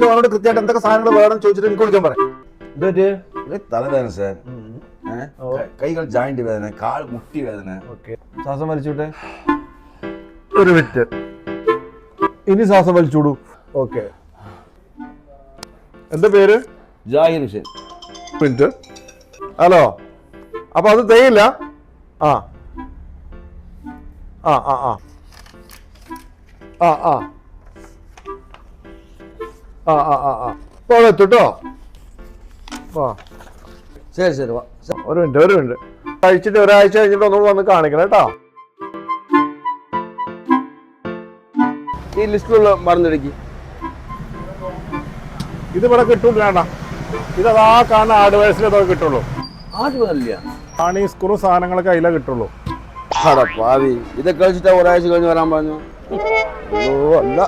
അവനോട് കൃത്യമായിട്ട് എന്തൊക്കെ സാധനങ്ങൾ വേണം ചോദിച്ചിട്ട് എനിക്ക് വിളിക്കാൻ പറയാം. ഇതൊരു തലവേദന സാർ, കൈകൾ ജോയിന്റ് വേദന, കാൽ മുട്ടി വേദന. ശ്വാസം വലിച്ചോട്ടെ. ഒരു മിനിറ്റ്, ഇനി ശ്വാസം വലിച്ചോടൂ. ഓക്കെ. എന്താ പേര്? ജാഹിർ ഹുസൈൻ. മിനിറ്റ്. ഹലോ, അപ്പൊ അത് തേയില്ല. ആ ആ ആ ആ ആ ആ ആ ആ ആ ആ ഇപ്പോൾ എത്തുട്ടോ. ആ ശരി ശരി വാ. ഒരു മിനിറ്റ് കഴിച്ചിട്ട് ഒരാഴ്ച കഴിഞ്ഞിട്ട് ഒന്നും വന്ന് കാണിക്കണം കേട്ടോ. ഈ ലിസ്റ്റിലുള്ള മരുന്നെടുക്കി. ഇത് ഇവിടെ കിട്ടൂല, ഇതതാ കാണുന്ന ആഡ്വേഴ്സിലതൊക്കെ കിട്ടുള്ളൂ. ആദ്യം വരില്ല. ആണ് ഈ സ്ക്രൂ സാധനങ്ങളൊക്കെ അതിലേ കിട്ടുള്ളൂ. പാവി, ഇതൊക്കെ കഴിച്ചിട്ടാ ഒരാഴ്ച കഴിഞ്ഞ് വരാൻ പറഞ്ഞു. അല്ല